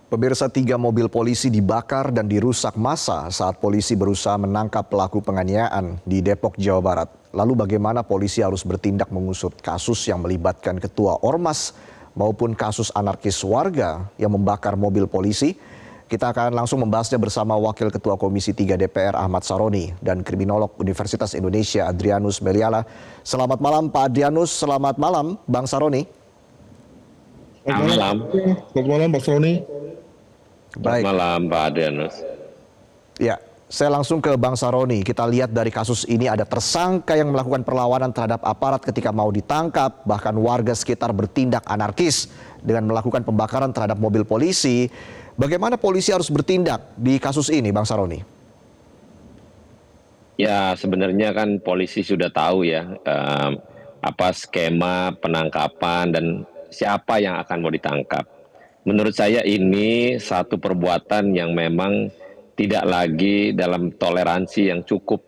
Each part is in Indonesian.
Pemirsa, 3 mobil polisi dibakar dan dirusak massa saat polisi berusaha menangkap pelaku penganiayaan di Depok, Jawa Barat. Lalu bagaimana polisi harus bertindak mengusut kasus yang melibatkan ketua Ormas maupun kasus anarkis warga yang membakar mobil polisi? Kita akan langsung membahasnya bersama Wakil Ketua Komisi 3 DPR Ahmad Saroni dan Kriminolog Universitas Indonesia Adrianus Meliala. Selamat malam Pak Adrianus, selamat malam Bang Saroni. Selamat malam. Selamat malam Pak Saroni. Selamat malam Pak Adrianus. Ya, saya langsung ke Bang Saroni. Kita lihat dari kasus ini ada tersangka yang melakukan perlawanan terhadap aparat ketika mau ditangkap. Bahkan warga sekitar bertindak anarkis dengan melakukan pembakaran terhadap mobil polisi. Bagaimana polisi harus bertindak di kasus ini, Bang Saroni? Ya, sebenarnya kan polisi sudah tahu ya apa skema penangkapan dan siapa yang akan mau ditangkap. Menurut saya ini satu perbuatan yang memang tidak lagi dalam toleransi yang cukup.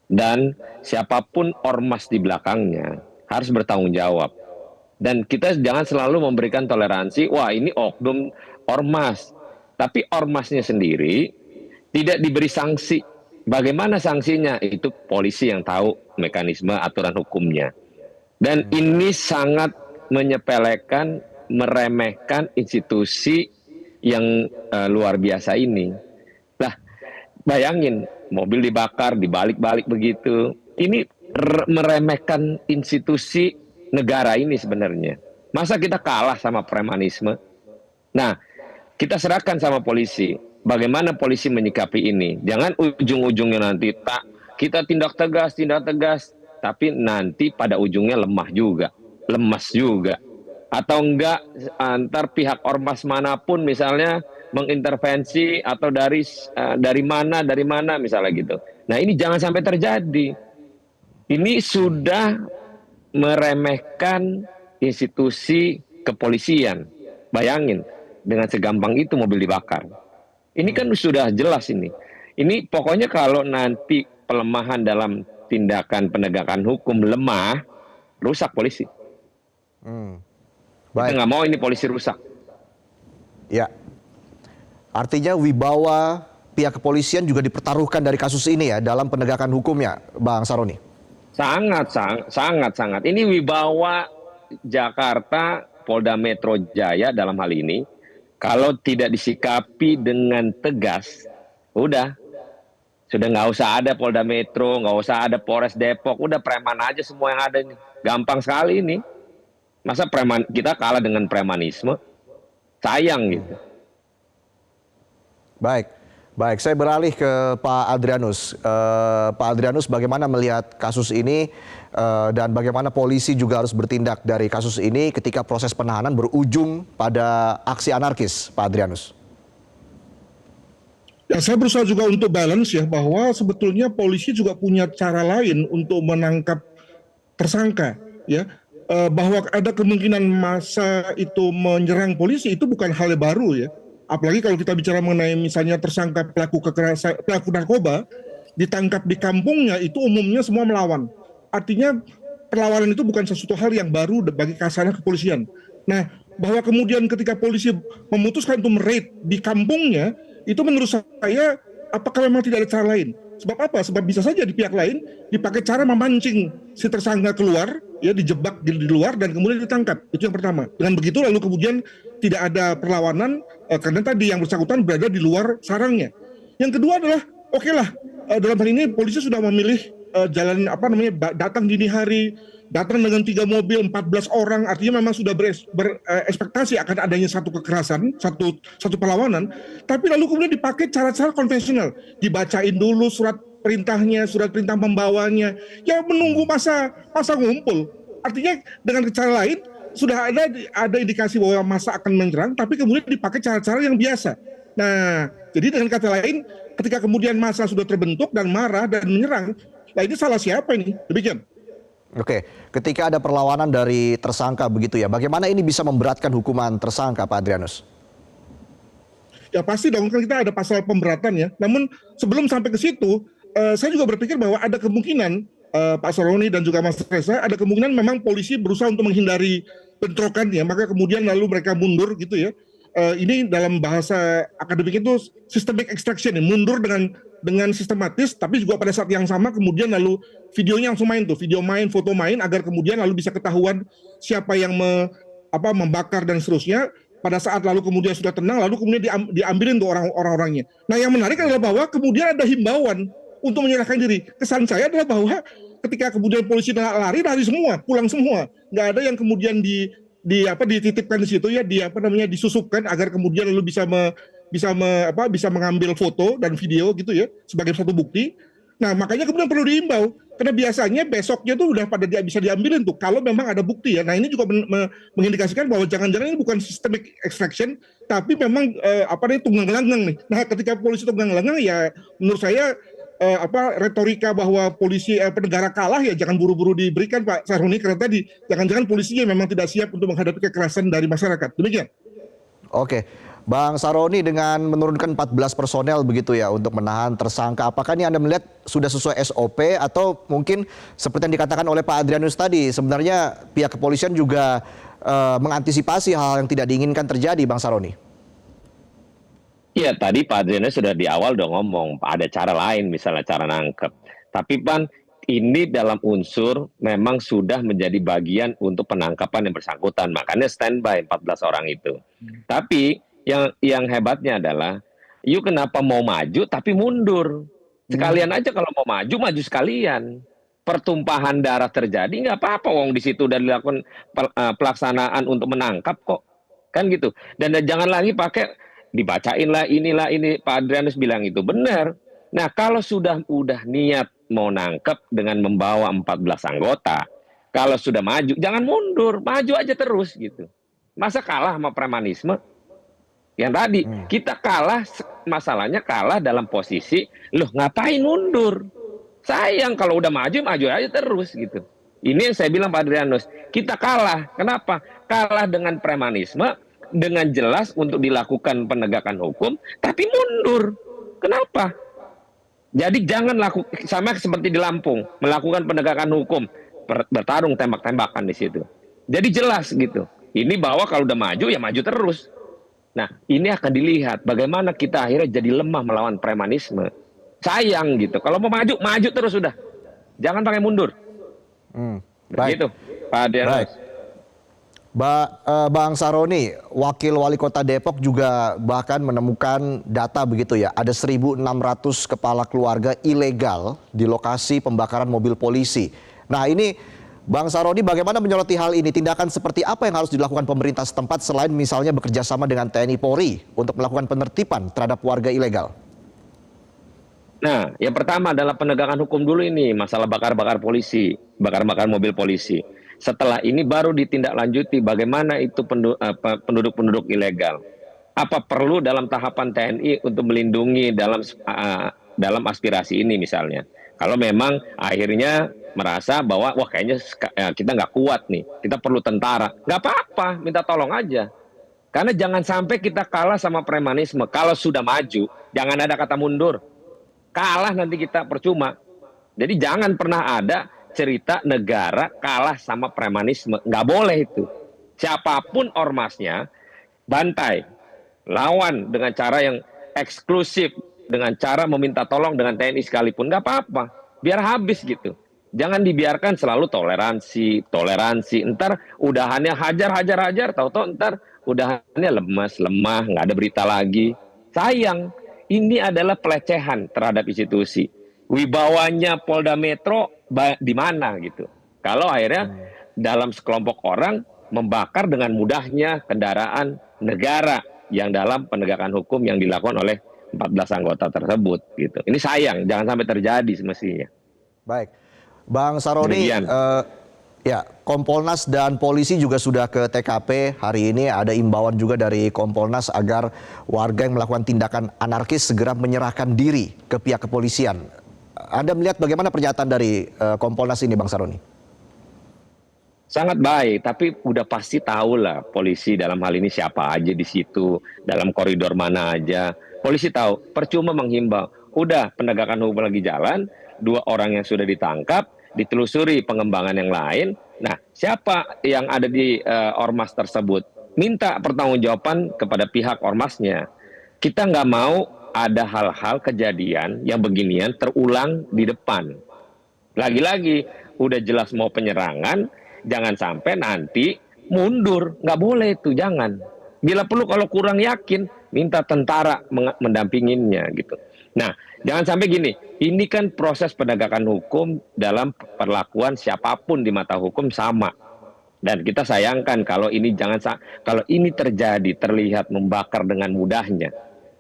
Dan siapapun ormas di belakangnya harus bertanggung jawab. Dan kita jangan selalu memberikan toleransi, wah ini oknum ormas. Tapi ormasnya sendiri tidak diberi sanksi. Bagaimana sanksinya? Itu polisi yang tahu mekanisme aturan hukumnya. Dan ini sangat menyepelekan, meremehkan institusi yang luar biasa ini. Lah, bayangin mobil dibakar, dibalik-balik begitu. Ini meremehkan institusi negara ini sebenarnya. Masa kita kalah sama premanisme? Nah, kita serahkan sama polisi. Bagaimana polisi menyikapi ini? Jangan ujung-ujungnya nanti kita tindak tegas, tapi nanti pada ujungnya lemas juga. Atau enggak antar pihak ormas manapun misalnya mengintervensi atau dari mana misalnya gitu. Nah, ini jangan sampai terjadi. Ini sudah meremehkan institusi kepolisian. Bayangin, dengan segampang itu mobil dibakar. Ini kan sudah jelas ini. Ini pokoknya kalau nanti pelemahan dalam tindakan penegakan hukum lemah, rusak polisi. Kita nggak mau ini polisi rusak. Ya, artinya wibawa pihak kepolisian juga dipertaruhkan dari kasus ini ya dalam penegakan hukumnya, Bang Saroni. Sangat. Ini wibawa Jakarta, Polda Metro Jaya dalam hal ini, kalau tidak disikapi dengan tegas, sudah nggak usah ada Polda Metro, nggak usah ada Polres Depok, udah preman aja semua yang ada ini. Gampang sekali ini. Masa kita kalah dengan premanisme? Sayang gitu. Baik, saya beralih ke Pak Adrianus. Pak Adrianus, bagaimana melihat kasus ini dan bagaimana polisi juga harus bertindak dari kasus ini ketika proses penahanan berujung pada aksi anarkis, Pak Adrianus? Ya, saya berusaha juga untuk balance ya, bahwa sebetulnya polisi juga punya cara lain untuk menangkap tersangka ya. Bahwa ada kemungkinan massa itu menyerang polisi itu bukan hal yang baru ya. Apalagi kalau kita bicara mengenai misalnya tersangka pelaku kekerasan, pelaku narkoba ditangkap di kampungnya, itu umumnya semua melawan. Artinya perlawanan itu bukan sesuatu hal yang baru bagi kasanah kepolisian. Nah, bahwa kemudian ketika polisi memutuskan untuk meraid di kampungnya, itu menurut saya apakah memang tidak ada cara lain? Sebab apa? Sebab bisa saja di pihak lain dipakai cara memancing si tersangka keluar, ya dijebak di luar dan kemudian ditangkap. Itu yang pertama. Dengan begitu lalu kemudian tidak ada perlawanan karena tadi yang bersangkutan berada di luar sarangnya. Yang kedua adalah dalam hal ini polisi sudah memilih jalan datang dini hari, datang dengan 3 mobil, 14 orang, artinya memang sudah berekspektasi akan adanya satu kekerasan, satu perlawanan, tapi lalu kemudian dipakai cara-cara konvensional, dibacain dulu surat perintahnya, surat perintah pembawanya, ya menunggu masa ngumpul. Artinya dengan cara lain sudah ada indikasi bahwa massa akan menyerang, tapi kemudian dipakai cara-cara yang biasa. Nah, jadi dengan kata lain, ketika kemudian massa sudah terbentuk dan marah dan menyerang, nah ini salah siapa ini? Demikian. Oke, ketika ada perlawanan dari tersangka begitu ya, bagaimana ini bisa memberatkan hukuman tersangka, Pak Adrianus? Ya pasti dong, kan kita ada pasal pemberatan ya. Namun sebelum sampai ke situ, saya juga berpikir bahwa ada kemungkinan, Pak Saroni dan juga Mas Reza, ada kemungkinan memang polisi berusaha untuk menghindari bentrokan ya, maka kemudian lalu mereka mundur gitu ya. ini dalam bahasa akademik itu systemic extraction, ya, mundur dengan sistematis, tapi juga pada saat yang sama kemudian lalu videonya langsung main tuh, video main, foto main, agar kemudian lalu bisa ketahuan siapa yang membakar dan seterusnya. Pada saat lalu kemudian sudah tenang, lalu kemudian diambilin tuh orang-orangnya. Nah, yang menarik adalah bahwa kemudian ada himbauan untuk menyerahkan diri. Kesan saya adalah bahwa ketika kemudian polisi lari semua, pulang semua, nggak ada yang kemudian dititipkan di situ, ya, disusupkan agar kemudian lalu bisa mengambil foto dan video gitu ya sebagai satu bukti. Nah, makanya kemudian perlu diimbau, karena biasanya besoknya tuh udah pada bisa diambilin tuh kalau memang ada bukti, ya. Nah, ini juga mengindikasikan bahwa jangan-jangan ini bukan systemic extraction, tapi memang tunggang langgang nih. Nah, ketika polisi tunggang langgang, ya menurut saya retorika bahwa polisi negara kalah, ya jangan buru-buru diberikan, Pak Saroni, karena tadi jangan-jangan polisinya memang tidak siap untuk menghadapi kekerasan dari masyarakat. Demikian. Oke, Bang Saroni, dengan menurunkan 14 personel begitu ya untuk menahan tersangka, apakah ini Anda melihat sudah sesuai SOP atau mungkin seperti yang dikatakan oleh Pak Adrianus tadi, sebenarnya pihak kepolisian juga mengantisipasi hal yang tidak diinginkan terjadi, Bang Saroni? Iya, tadi Pak Adrianus sudah di awal udah ngomong, ada cara lain, misalnya cara nangkep. Tapi Pan, ini dalam unsur memang sudah menjadi bagian untuk penangkapan yang bersangkutan. Makanya standby 14 orang itu. Tapi yang hebatnya adalah, yuk kenapa mau maju tapi mundur? Sekalian aja kalau mau maju, maju sekalian. Pertumpahan darah terjadi, nggak apa-apa. Wong di situ udah dilakukan pelaksanaan untuk menangkap kok. Kan gitu. Dan jangan lagi pakai dibacain lah ini Pak Adrianus bilang itu benar. Nah, kalau sudah niat mau nangkep dengan membawa 14 anggota, kalau sudah maju jangan mundur, maju aja terus gitu. Masa kalah sama premanisme? Yang tadi kita kalah, masalahnya kalah dalam posisi loh ngapain mundur? Sayang kalau udah maju aja terus gitu. Ini yang saya bilang Pak Adrianus, kita kalah. Kenapa? Kalah dengan premanisme, dengan jelas untuk dilakukan penegakan hukum, tapi mundur. Kenapa? Jadi jangan lakukan sama seperti di Lampung, melakukan penegakan hukum, bertarung tembak-tembakan di situ. Jadi jelas gitu. Ini bahwa kalau udah maju ya maju terus. Nah, ini akan dilihat bagaimana kita akhirnya jadi lemah melawan premanisme. Sayang gitu. Kalau mau maju, maju terus sudah. Jangan pakai mundur. Begitu, Pak Adrianus. Bang Saroni, Wakil Wali Kota Depok juga bahkan menemukan data begitu ya, ada 1.600 kepala keluarga ilegal di lokasi pembakaran mobil polisi. Nah ini Bang Saroni, bagaimana menyoroti hal ini? Tindakan seperti apa yang harus dilakukan pemerintah setempat selain misalnya bekerja sama dengan TNI Polri untuk melakukan penertiban terhadap warga ilegal? Nah, yang pertama adalah penegakan hukum dulu ini, masalah bakar-bakar polisi, bakar-bakar mobil polisi. Setelah ini baru ditindaklanjuti bagaimana itu penduduk-penduduk ilegal. Apa perlu dalam tahapan TNI untuk melindungi dalam aspirasi ini misalnya. Kalau memang akhirnya merasa bahwa wah kayaknya kita nggak kuat nih, kita perlu tentara. Nggak apa-apa, minta tolong aja. Karena jangan sampai kita kalah sama premanisme. Kalau sudah maju, jangan ada kata mundur. Kalah nanti kita percuma. Jadi jangan pernah ada cerita negara kalah sama premanisme. Nggak boleh itu. Siapapun ormasnya, bantai. Lawan dengan cara yang eksklusif. Dengan cara meminta tolong dengan TNI sekalipun. Nggak apa-apa. Biar habis gitu. Jangan dibiarkan selalu toleransi. Ntar udahannya hajar. Tahu-tahu ntar udahannya lemah, nggak ada berita lagi. Sayang. Ini adalah pelecehan terhadap institusi. Wibawanya Polda Metro di mana gitu. Kalau akhirnya dalam sekelompok orang membakar dengan mudahnya kendaraan negara yang dalam penegakan hukum yang dilakukan oleh 14 anggota tersebut gitu. Ini sayang, jangan sampai terjadi semestinya. Baik. Bang Saroni, ya, Kompolnas dan polisi juga sudah ke TKP hari ini. Ada imbauan juga dari Kompolnas agar warga yang melakukan tindakan anarkis segera menyerahkan diri ke pihak kepolisian. Anda melihat bagaimana pernyataan dari Kompolnas ini, Bang Saroni? Sangat baik, tapi udah pasti tahu lah polisi dalam hal ini siapa aja di situ, dalam koridor mana aja. Polisi tahu, percuma menghimbau. Udah penegakan hukum lagi jalan, 2 orang yang sudah ditangkap, ditelusuri pengembangan yang lain. Nah, siapa yang ada di ormas tersebut? minta pertanggungjawaban kepada pihak ormasnya. Kita nggak mau ada hal-hal kejadian yang beginian terulang di depan. Lagi-lagi, udah jelas mau penyerangan, jangan sampai nanti mundur. Nggak boleh itu, jangan. Bila perlu kalau kurang yakin, minta tentara mendampinginya gitu. Nah, jangan sampai gini, ini kan proses penegakan hukum dalam perlakuan siapapun di mata hukum sama. Dan kita sayangkan kalau ini kalau ini terjadi terlihat membakar dengan mudahnya,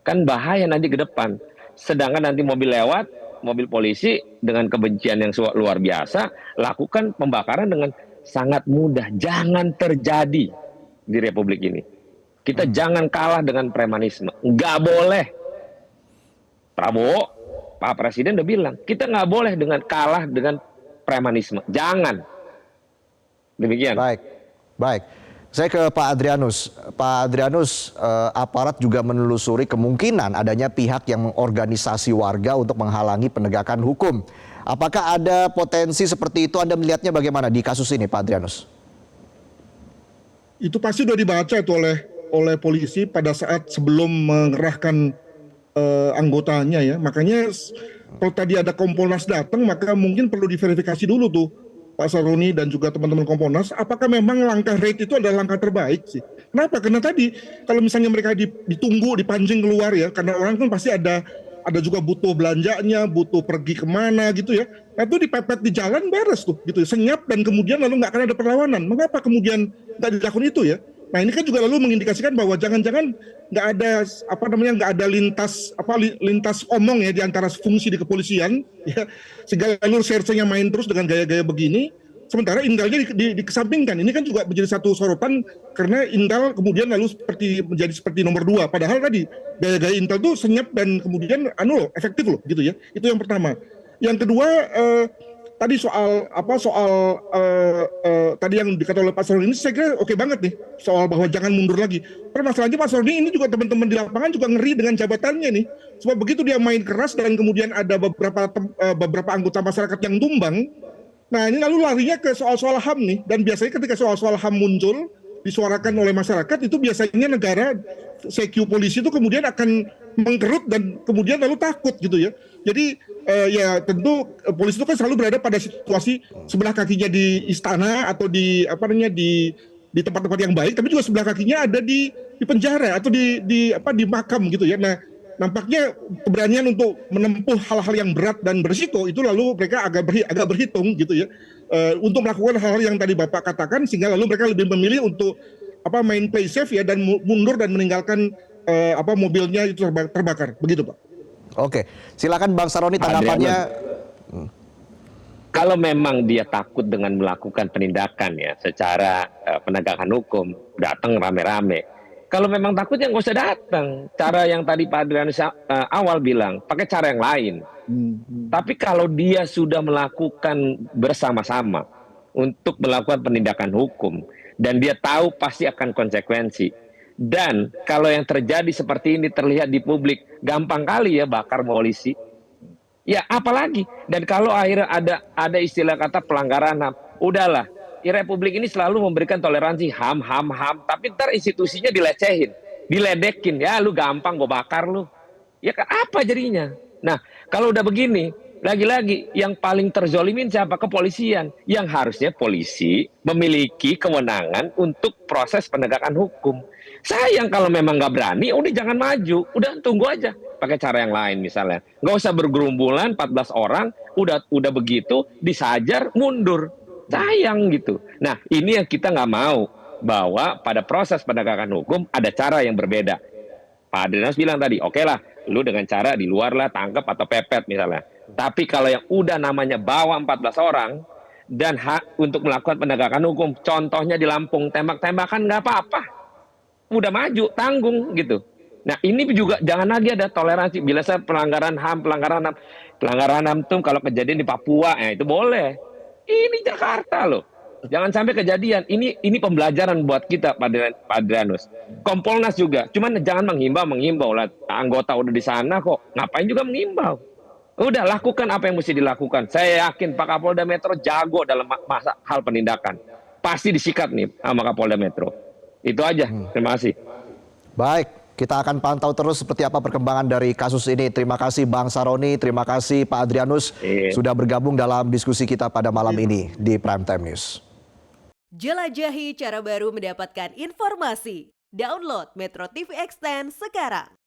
kan bahaya nanti ke depan. Sedangkan nanti mobil lewat, mobil polisi dengan kebencian yang luar biasa lakukan pembakaran dengan sangat mudah. Jangan terjadi di Republik ini. Kita jangan kalah dengan premanisme. Nggak boleh. Prabowo, Pak Presiden udah bilang, kita nggak boleh kalah dengan premanisme. Jangan. Demikian. Baik, baik. Saya ke Pak Adrianus. Pak Adrianus, aparat juga menelusuri kemungkinan adanya pihak yang mengorganisasi warga untuk menghalangi penegakan hukum. Apakah ada potensi seperti itu? Anda melihatnya bagaimana di kasus ini, Pak Adrianus? Itu pasti sudah dibaca itu oleh polisi pada saat sebelum mengerahkan anggotanya ya. Makanya kalau tadi ada Kompolnas datang, maka mungkin perlu diverifikasi dulu tuh Pak Saroni dan juga teman-teman Kompolnas, apakah memang langkah raid itu adalah langkah terbaik sih? Kenapa? Karena tadi kalau misalnya mereka ditunggu, dipancing keluar ya, karena orang kan pasti ada juga butuh belanjanya, butuh pergi kemana gitu ya. Nah, itu dipepet di jalan beres tuh gitu, senyap dan kemudian lalu nggak akan ada perlawanan. Mengapa kemudian nggak dilakukan itu ya? Nah ini kan juga lalu mengindikasikan bahwa jangan-jangan nggak ada nggak ada lintas omong ya di antara fungsi di kepolisian ya, sehingga lalu sersernya main terus dengan gaya-gaya begini, sementara intelnya dikesampingkan. Ini kan juga menjadi satu sorotan karena intel kemudian lalu menjadi seperti nomor 2, padahal tadi gaya-gaya intel tuh senyap dan kemudian efektif loh gitu ya. Itu yang pertama. Yang kedua, tadi tadi yang dikatakan oleh Pak Saroni ini saya kira oke banget nih, soal bahwa jangan mundur lagi. Permasalahannya Pak Saroni ini juga teman-teman di lapangan juga ngeri dengan jabatannya nih. Sebab begitu dia main keras dan kemudian ada beberapa anggota masyarakat yang tumbang. Nah ini lalu larinya ke soal-soal HAM nih. Dan biasanya ketika soal-soal HAM muncul, disuarakan oleh masyarakat, itu biasanya negara, CQ polisi itu kemudian akan mengkerut dan kemudian lalu takut gitu ya. Jadi ya tentu polisi itu kan selalu berada pada situasi sebelah kakinya di istana atau di tempat-tempat yang baik, tapi juga sebelah kakinya ada di penjara atau di makam gitu ya. Nah, nampaknya keberanian untuk menempuh hal-hal yang berat dan berisiko itu lalu mereka agak berhitung gitu ya, untuk melakukan hal-hal yang tadi Bapak katakan, sehingga lalu mereka lebih memilih untuk main play safe ya dan mundur dan meninggalkan mobilnya itu terbakar. Begitu Pak. Oke, silakan Bang Saroni tanggapannya. Kalau memang dia takut dengan melakukan penindakan ya secara penegakan hukum, datang rame-rame. Kalau memang takut ya nggak usah datang. Cara yang tadi Pak Adrianus awal bilang, pakai cara yang lain. Tapi kalau dia sudah melakukan bersama-sama untuk melakukan penindakan hukum, dan dia tahu pasti akan konsekuensi. Dan kalau yang terjadi seperti ini terlihat di publik, gampang kali ya bakar polisi. Ya apalagi. Dan kalau akhirnya ada istilah kata pelanggaran HAM, udahlah. Republik ini selalu memberikan toleransi HAM, tapi ntar institusinya dilecehin, diledekin. Ya lu gampang gue bakar lu. Ya apa jadinya? Nah kalau udah begini, lagi-lagi yang paling terzolimin siapa? Kepolisian. Yang harusnya polisi memiliki kewenangan untuk proses penegakan hukum. Sayang kalau memang nggak berani, udah jangan maju, udah tunggu aja, pakai cara yang lain misalnya. Nggak usah bergerumbulan 14 orang, udah begitu disajar mundur, sayang gitu. Nah ini yang kita nggak mau, bahwa pada proses penegakan hukum ada cara yang berbeda. Pak Adrianus bilang tadi, oke lah, lu dengan cara di luar lah tangkap atau pepet misalnya. Tapi kalau yang udah namanya bawa 14 orang dan hak untuk melakukan penegakan hukum, contohnya di Lampung, tembak-tembakan nggak apa-apa. Udah maju, tanggung gitu. Nah ini juga jangan lagi ada toleransi. Bila saya pelanggaran HAM itu kalau kejadian di Papua, itu boleh. Ini Jakarta loh. Jangan sampai kejadian. Ini pembelajaran buat kita Pak Adrianus. Kompolnas juga. Cuman jangan menghimbau lah. Anggota udah di sana kok. Ngapain juga menghimbau? Udah lakukan apa yang mesti dilakukan. Saya yakin Pak Kapolda Metro jago dalam hal penindakan. Pasti disikat nih sama Kapolda Metro. Itu aja. Terima kasih. Baik, kita akan pantau terus seperti apa perkembangan dari kasus ini. Terima kasih Bang Saroni, terima kasih Pak Adrianus sudah bergabung dalam diskusi kita pada malam ini di Prime Time News. Jelajahi cara baru mendapatkan informasi. Download Metro TV Extend sekarang.